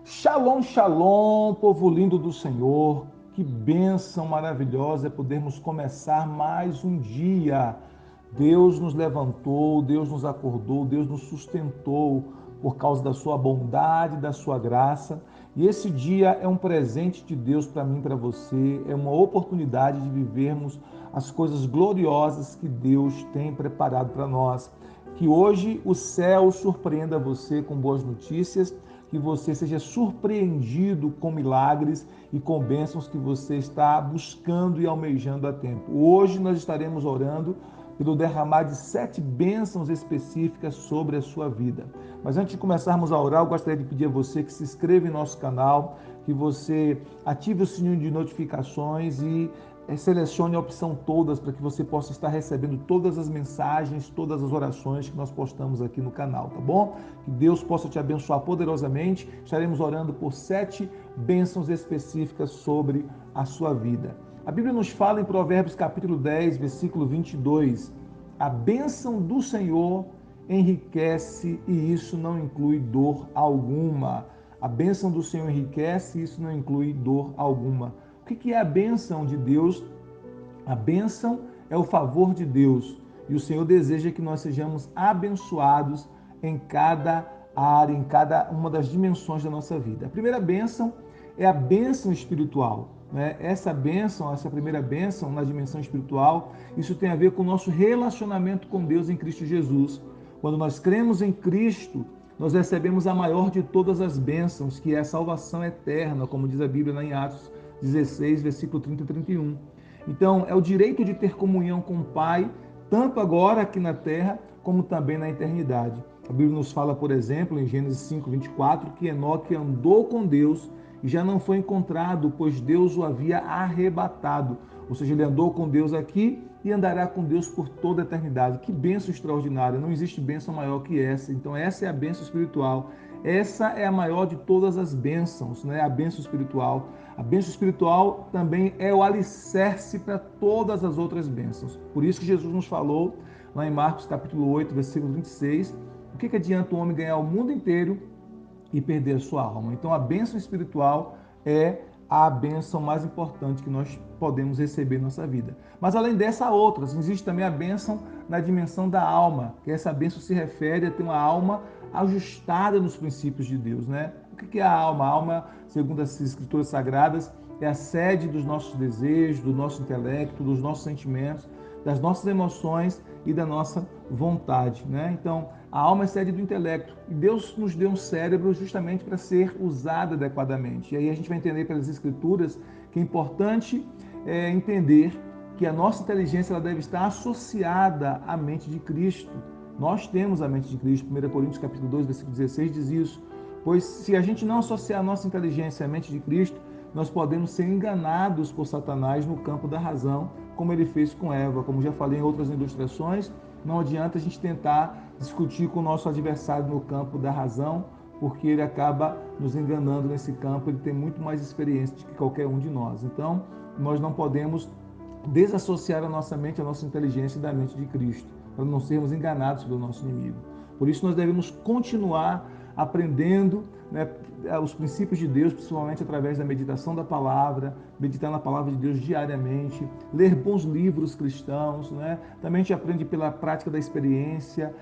Shalom, shalom, povo lindo do Senhor. Que bênção maravilhosa é podermos começar mais um dia. Deus nos levantou, Deus nos acordou, Deus nos sustentou por causa da sua bondade, da sua graça. E esse dia é um presente de Deus para mim e para você, é uma oportunidade de vivermos as coisas gloriosas que Deus tem preparado para nós. Que hoje o céu surpreenda você com boas notícias, que você seja surpreendido com milagres e com bênçãos que você está buscando e almejando há tempo. Hoje nós estaremos orando pelo derramar de 7 bênçãos específicas sobre a sua vida. Mas antes de começarmos a orar, eu gostaria de pedir a você que se inscreva em nosso canal, que você ative o sininho de notificações e selecione a opção todas para que você possa estar recebendo todas as mensagens, todas as orações que nós postamos aqui no canal, tá bom? Que Deus possa te abençoar poderosamente. Estaremos orando por 7 bênçãos específicas sobre a sua vida. A Bíblia nos fala em Provérbios capítulo 10, versículo 22, a bênção do Senhor enriquece e isso não inclui dor alguma. A bênção do Senhor enriquece e isso não inclui dor alguma. O que é a bênção de Deus? A bênção é o favor de Deus e o Senhor deseja que nós sejamos abençoados em cada área, em cada uma das dimensões da nossa vida. A primeira bênção é a bênção espiritual. Essa bênção, essa primeira bênção na dimensão espiritual, isso tem a ver com o nosso relacionamento com Deus em Cristo Jesus. Quando nós cremos em Cristo, nós recebemos a maior de todas as bênçãos, que é a salvação eterna, como diz a Bíblia lá em Atos 16, versículo 30 e 31. Então, é o direito de ter comunhão com o Pai, tanto agora aqui na terra, como também na eternidade. A Bíblia nos fala, por exemplo, em Gênesis 5, 24, que Enoque andou com Deus e já não foi encontrado, pois Deus o havia arrebatado. Ou seja, ele andou com Deus aqui e andará com Deus por toda a eternidade. Que bênção extraordinária! Não existe bênção maior que essa. Então, essa é a bênção espiritual. Essa é a maior de todas as bênçãos, né? A bênção espiritual. A bênção espiritual também é o alicerce para todas as outras bênçãos. Por isso que Jesus nos falou, lá em Marcos capítulo 8, versículo 26, o que adianta o homem ganhar o mundo inteiro e perder a sua alma? Então a bênção espiritual é a bênção mais importante que nós podemos receber em nossa vida. Mas além dessa, há outras. Existe também a bênção na dimensão da alma, que essa bênção se refere a ter uma alma ajustada nos princípios de Deus, né? O que é a alma? A alma, segundo as escrituras sagradas, é a sede dos nossos desejos, do nosso intelecto, dos nossos sentimentos, das nossas emoções e da nossa vontade, né? Então, a alma é sede do intelecto e Deus nos deu um cérebro justamente para ser usado adequadamente. E aí a gente vai entender pelas escrituras que é importante entender que a nossa inteligência ela deve estar associada à mente de Cristo. Nós temos a mente de Cristo. 1 Coríntios capítulo 2, versículo 16 diz isso. Pois se a gente não associar a nossa inteligência à mente de Cristo, nós podemos ser enganados por Satanás no campo da razão, como ele fez com Eva. Como já falei em outras ilustrações, não adianta a gente tentar discutir com o nosso adversário no campo da razão, porque ele acaba nos enganando nesse campo, ele tem muito mais experiência do que qualquer um de nós. Então, nós não podemos desassociar a nossa mente, a nossa inteligência da mente de Cristo, para não sermos enganados pelo nosso inimigo. Por isso, nós devemos continuar aprendendo, né, os princípios de Deus, principalmente através da meditação da palavra, meditar na palavra de Deus diariamente, ler bons livros cristãos, né? Também a gente aprende pela prática da experiência,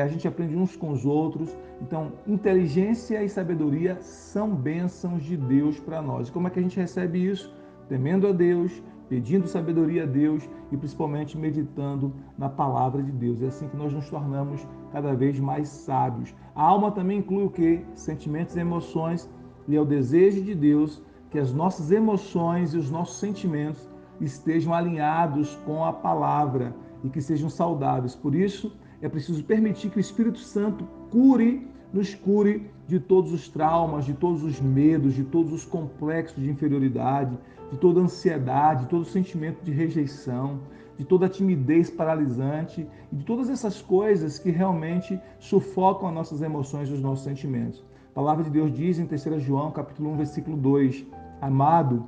a gente aprende uns com os outros. Então, inteligência e sabedoria são bênçãos de Deus para nós. E como é que a gente recebe isso? Temendo a Deus, pedindo sabedoria a Deus e principalmente meditando na palavra de Deus. É assim que nós nos tornamos cada vez mais sábios. A alma também inclui o quê? Sentimentos e emoções, e é o desejo de Deus que as nossas emoções e os nossos sentimentos estejam alinhados com a palavra e que sejam saudáveis. Por isso, é preciso permitir que o Espírito Santo nos cure de todos os traumas, de todos os medos, de todos os complexos de inferioridade, de toda ansiedade, de todo sentimento de rejeição, de toda timidez paralisante e de todas essas coisas que realmente sufocam as nossas emoções e os nossos sentimentos. A palavra de Deus diz em 3 João, capítulo 1, versículo 2, Amado,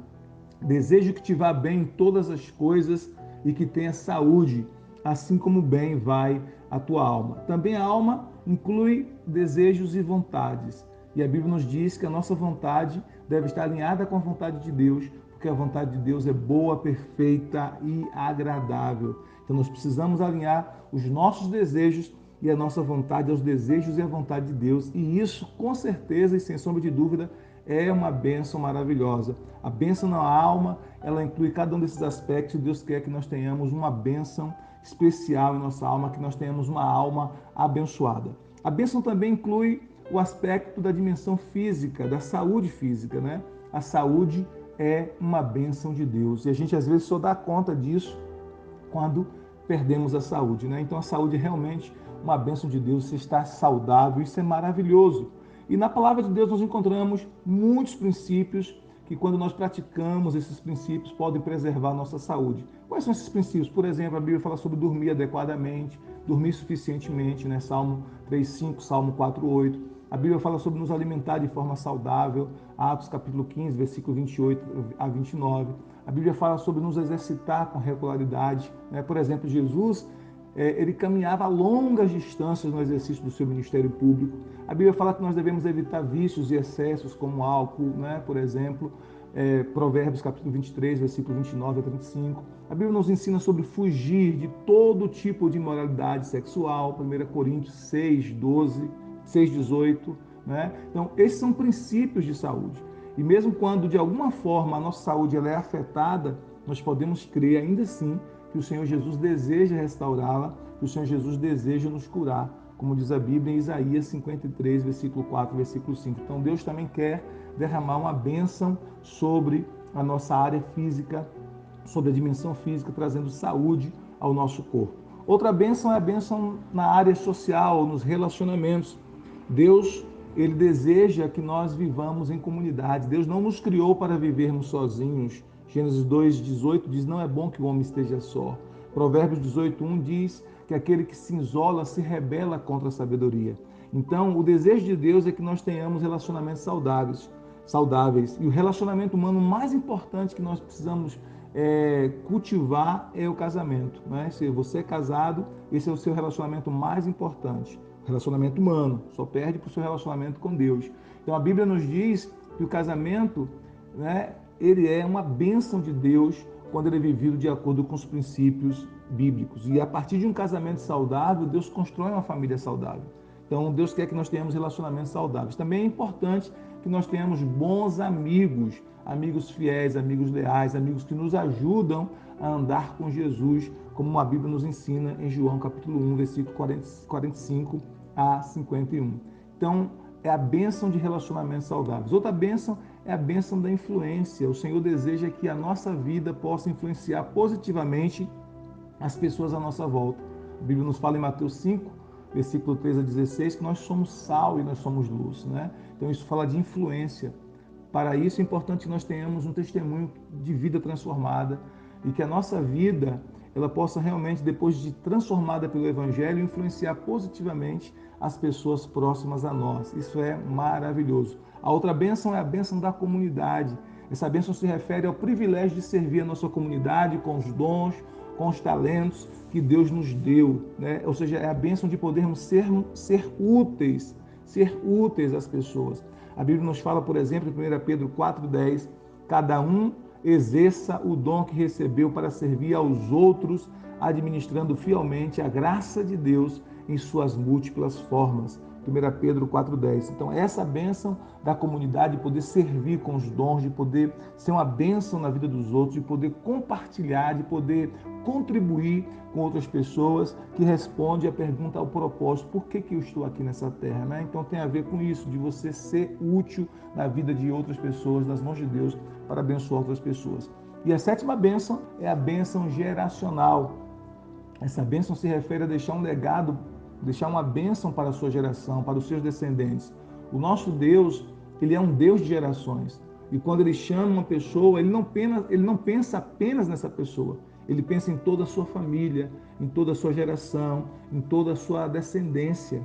desejo que te vá bem em todas as coisas e que tenha saúde, assim como bem vai a tua alma. Também a alma inclui desejos e vontades. E a Bíblia nos diz que a nossa vontade deve estar alinhada com a vontade de Deus, porque a vontade de Deus é boa, perfeita e agradável. Então nós precisamos alinhar os nossos desejos e a nossa vontade aos desejos e à vontade de Deus. E isso, com certeza e sem sombra de dúvida, é uma bênção maravilhosa. A bênção na alma, ela inclui cada um desses aspectos. Deus quer que nós tenhamos uma bênção especial em nossa alma, que nós tenhamos uma alma abençoada. A bênção também inclui o aspecto da dimensão física, da saúde física, né? A saúde é uma bênção de Deus e a gente às vezes só dá conta disso quando perdemos a saúde, né? Então a saúde é realmente uma bênção de Deus, você está saudável, isso é maravilhoso. E na palavra de Deus nós encontramos muitos princípios que quando nós praticamos esses princípios podem preservar a nossa saúde. Quais são esses princípios? Por exemplo, a Bíblia fala sobre dormir adequadamente, dormir suficientemente, né? Salmo 3:5, Salmo 4:8. A Bíblia fala sobre nos alimentar de forma saudável, Atos capítulo 15, versículo 28 a 29. A Bíblia fala sobre nos exercitar com regularidade, né? Por exemplo, Jesus, ele caminhava a longas distâncias no exercício do seu ministério público. A Bíblia fala que nós devemos evitar vícios e excessos como álcool, né? Por exemplo, Provérbios capítulo 23, versículo 29 a 35. A Bíblia nos ensina sobre fugir de todo tipo de imoralidade sexual, 1 Coríntios 6, 12, 6, 18. Né? Então, esses são princípios de saúde. E mesmo quando, de alguma forma, a nossa saúde ela é afetada, nós podemos crer ainda assim que o Senhor Jesus deseja restaurá-la, que o Senhor Jesus deseja nos curar, como diz a Bíblia em Isaías 53, versículo 4, versículo 5. Então Deus também quer derramar uma bênção sobre a nossa área física, sobre a dimensão física, trazendo saúde ao nosso corpo. Outra bênção é a bênção na área social, nos relacionamentos. Deus, ele deseja que nós vivamos em comunidade. Deus não nos criou para vivermos sozinhos. Gênesis 2:18 diz, não é bom que o homem esteja só. Provérbios 18:1 diz que aquele que se isola se rebela contra a sabedoria. Então, o desejo de Deus é que nós tenhamos relacionamentos saudáveis. E o relacionamento humano mais importante que nós precisamos cultivar é o casamento. Né? Se você é casado, esse é o seu relacionamento mais importante. Relacionamento humano, só perde para o seu relacionamento com Deus. Então, a Bíblia nos diz que o casamento, né, ele é uma bênção de Deus quando ele é vivido de acordo com os princípios bíblicos. E a partir de um casamento saudável, Deus constrói uma família saudável. Então, Deus quer que nós tenhamos relacionamentos saudáveis. Também é importante que nós tenhamos bons amigos, amigos fiéis, amigos leais, amigos que nos ajudam a andar com Jesus, como a Bíblia nos ensina em João capítulo 1, versículo 45 a 51. Então, é a bênção de relacionamentos saudáveis. Outra bênção é a bênção da influência. O Senhor deseja que a nossa vida possa influenciar positivamente as pessoas à nossa volta. A Bíblia nos fala em Mateus 5, versículo 13 a 16, que nós somos sal e nós somos luz, né? Então isso fala de influência. Para isso é importante que nós tenhamos um testemunho de vida transformada e que a nossa vida ela possa realmente, depois de transformada pelo Evangelho, influenciar positivamente as pessoas próximas a nós. Isso é maravilhoso. A outra bênção é a bênção da comunidade. Essa bênção se refere ao privilégio de servir a nossa comunidade com os dons, com os talentos que Deus nos deu, né? Ou seja, é a bênção de podermos ser úteis às pessoas. A Bíblia nos fala, por exemplo, em 1 Pedro 4:10, cada um exerça o dom que recebeu para servir aos outros, administrando fielmente a graça de Deus em suas múltiplas formas. 1 Pedro 4:10. Então, essa bênção da comunidade, de poder servir com os dons, de poder ser uma bênção na vida dos outros, de poder compartilhar, de poder contribuir com outras pessoas, que responde a pergunta ao propósito, por que eu estou aqui nessa terra? Né? Então, tem a ver com isso, de você ser útil na vida de outras pessoas, nas mãos de Deus, para abençoar outras pessoas. E a sétima bênção é a bênção geracional. Essa bênção se refere a deixar um legado, deixar uma bênção para a sua geração, para os seus descendentes. O nosso Deus, ele é um Deus de gerações. E quando ele chama uma pessoa, ele não pensa apenas nessa pessoa. Ele pensa em toda a sua família, em toda a sua geração, em toda a sua descendência.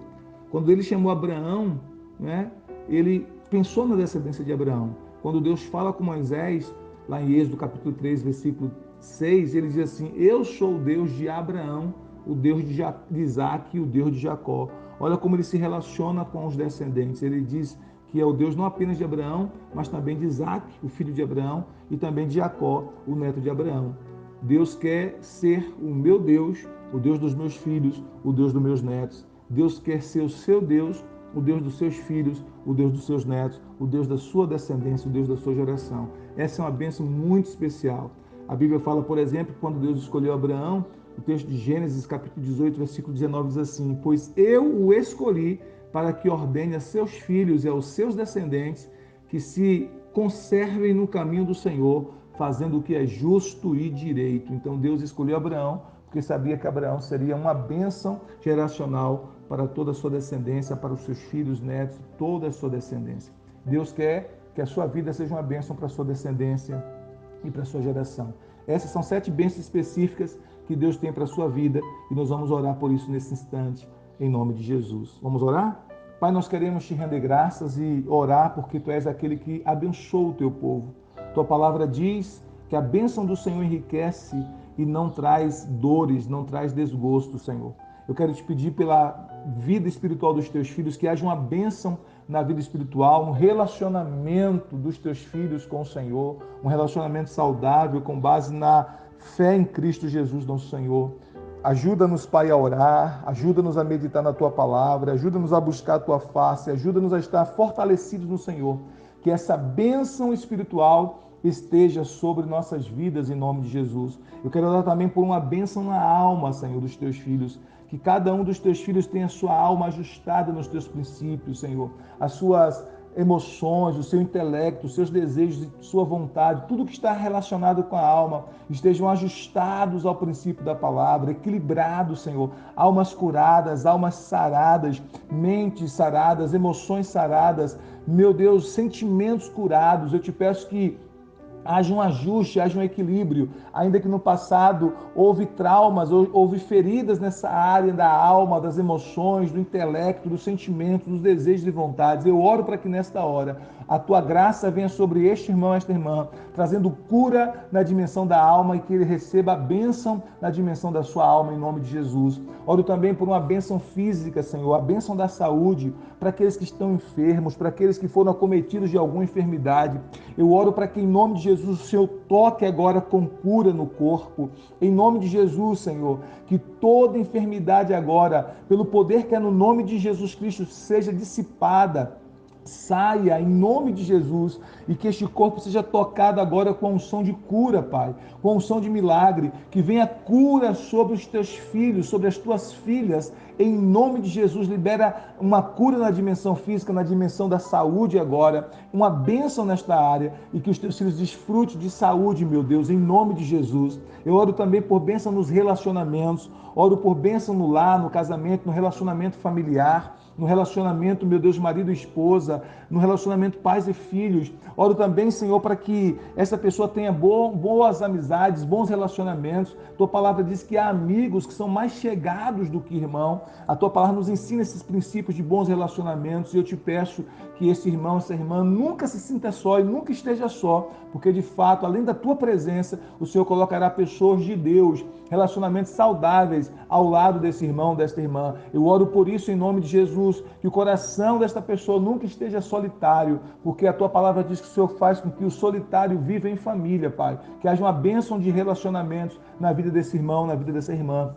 Quando ele chamou Abraão, né, ele pensou na descendência de Abraão. Quando Deus fala com Moisés, lá em Êxodo capítulo 3, versículo 6, ele diz assim, eu sou o Deus de Abraão, o Deus de Isaac e o Deus de Jacó. Olha como ele se relaciona com os descendentes. Ele diz que é o Deus não apenas de Abraão, mas também de Isaac, o filho de Abraão, e também de Jacó, o neto de Abraão. Deus quer ser o meu Deus, o Deus dos meus filhos, o Deus dos meus netos. Deus quer ser o seu Deus, o Deus dos seus filhos, o Deus dos seus netos, o Deus da sua descendência, o Deus da sua geração. Essa é uma bênção muito especial. A Bíblia fala, por exemplo, quando Deus escolheu Abraão, o texto de Gênesis, capítulo 18, versículo 19, diz assim: pois eu o escolhi para que ordene a seus filhos e aos seus descendentes que se conservem no caminho do Senhor, fazendo o que é justo e direito. Então Deus escolheu Abraão, porque sabia que Abraão seria uma bênção geracional para toda a sua descendência, para os seus filhos, netos, toda a sua descendência. Deus quer que a sua vida seja uma bênção para a sua descendência e para a sua geração. Essas são 7 bênçãos específicas que Deus tem para a sua vida e nós vamos orar por isso nesse instante, em nome de Jesus. Vamos orar? Pai, nós queremos te render graças e orar porque Tu és aquele que abençoa o Teu povo. Tua palavra diz que a bênção do Senhor enriquece e não traz dores, não traz desgosto, Senhor. Eu quero te pedir pela vida espiritual dos Teus filhos, que haja uma bênção na vida espiritual, um relacionamento dos Teus filhos com o Senhor, um relacionamento saudável com base na fé em Cristo Jesus, nosso Senhor. Ajuda-nos, Pai, a orar, ajuda-nos a meditar na Tua palavra, ajuda-nos a buscar a Tua face, ajuda-nos a estar fortalecidos no Senhor. Que essa bênção espiritual esteja sobre nossas vidas em nome de Jesus. Eu quero orar também por uma bênção na alma, Senhor, dos Teus filhos. Que cada um dos Teus filhos tenha a sua alma ajustada nos Teus princípios, Senhor. As suas emoções, o seu intelecto, os seus desejos, sua vontade, tudo que está relacionado com a alma, estejam ajustados ao princípio da palavra, equilibrados, Senhor. Almas curadas, almas saradas, mentes saradas, emoções saradas, meu Deus, sentimentos curados. Eu te peço que haja um ajuste, haja um equilíbrio, ainda que no passado houve traumas, houve feridas nessa área da alma, das emoções, do intelecto, dos sentimentos, dos desejos e vontades. Eu oro para que nesta hora a Tua graça venha sobre este irmão, esta irmã, trazendo cura na dimensão da alma e que ele receba a bênção na dimensão da sua alma, em nome de Jesus. Oro também por uma bênção física, Senhor, a bênção da saúde, para aqueles que estão enfermos, para aqueles que foram acometidos de alguma enfermidade. Eu oro para que, em nome de Jesus, o Senhor toque agora com cura no corpo. Em nome de Jesus, Senhor, que toda enfermidade agora, pelo poder que é no nome de Jesus Cristo, seja dissipada. Saia em nome de Jesus e que este corpo seja tocado agora com a unção de cura, Pai, com a unção de milagre, que venha cura sobre os Teus filhos, sobre as Tuas filhas, em nome de Jesus. Libera uma cura na dimensão física, na dimensão da saúde agora, uma bênção nesta área e que os Teus filhos desfrutem de saúde, meu Deus, em nome de Jesus. Eu oro também por bênção nos relacionamentos, oro por bênção no lar, no casamento, no relacionamento familiar, no relacionamento, meu Deus, marido e esposa, no relacionamento pais e filhos. Oro também, Senhor, para que essa pessoa tenha boas amizades, bons relacionamentos. Tua palavra diz que há amigos que são mais chegados do que irmão. A Tua palavra nos ensina esses princípios de bons relacionamentos e eu te peço que esse irmão, essa irmã nunca se sinta só e nunca esteja só, porque de fato, além da Tua presença, o Senhor colocará pessoas de Deus, relacionamentos saudáveis ao lado desse irmão, desta irmã. Eu oro por isso em nome de Jesus, que o coração desta pessoa nunca esteja solitário, porque a Tua palavra diz que o Senhor faz com que o solitário viva em família, Pai. Que haja uma bênção de relacionamentos na vida desse irmão, na vida dessa irmã.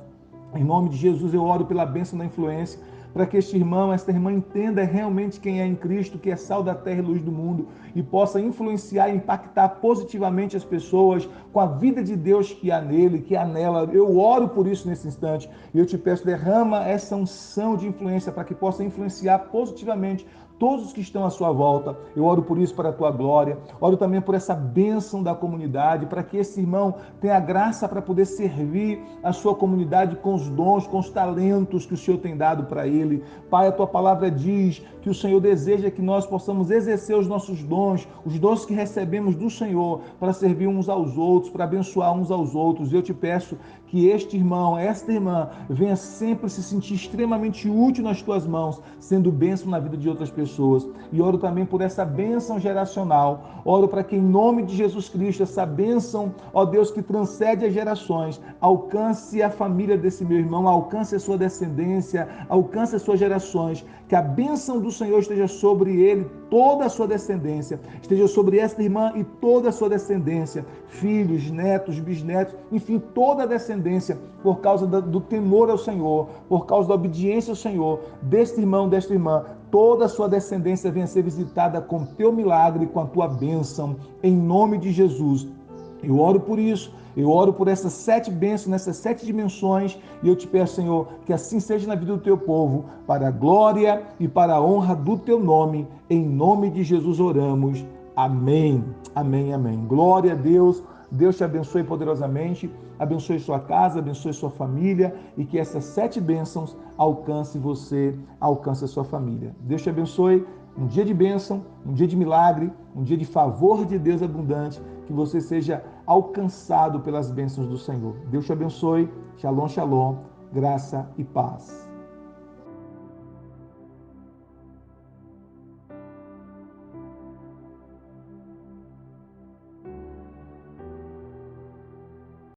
Em nome de Jesus eu oro pela bênção da influência, para que este irmão, esta irmã entenda realmente quem é em Cristo, que é sal da terra e luz do mundo, e possa influenciar e impactar positivamente as pessoas com a vida de Deus que há nele, que há nela. Eu oro por isso nesse instante, e eu te peço, derrama essa unção de influência para que possa influenciar positivamente todos os que estão à sua volta. Eu oro por isso para a Tua glória. Oro também por essa bênção da comunidade, para que esse irmão tenha graça para poder servir a sua comunidade com os dons, com os talentos que o Senhor tem dado para ele. Pai, a Tua palavra diz que o Senhor deseja que nós possamos exercer os nossos dons, os dons que recebemos do Senhor, para servir uns aos outros, para abençoar uns aos outros. Eu te peço que este irmão, esta irmã, venha sempre se sentir extremamente útil nas Tuas mãos, sendo bênção na vida de outras pessoas. pessoas. E oro também por essa bênção geracional. Oro para que em nome de Jesus Cristo, essa bênção, ó Deus, que transcende as gerações, alcance a família desse meu irmão, alcance a sua descendência, alcance as suas gerações. Que a bênção do Senhor esteja sobre ele, toda a sua descendência, esteja sobre esta irmã e toda a sua descendência, filhos, netos, bisnetos, enfim, toda a descendência, por causa do temor ao Senhor, por causa da obediência ao Senhor, deste irmão, desta irmã, toda a sua descendência venha ser visitada com teu milagre, com a tua bênção, em nome de Jesus. Eu oro por isso, eu oro por essas 7 bênçãos, nessas 7 dimensões, e eu te peço, Senhor, que assim seja na vida do teu povo, para a glória e para a honra do teu nome. Em nome de Jesus oramos. Amém, amém, amém. Glória a Deus. Deus te abençoe poderosamente, abençoe sua casa, abençoe sua família, e que essas 7 bênçãos alcance você, alcance a sua família. Deus te abençoe. Um dia de bênção, um dia de milagre, um dia de favor de Deus abundante, que você seja alcançado pelas bênçãos do Senhor. Deus te abençoe. Shalom, shalom, graça e paz.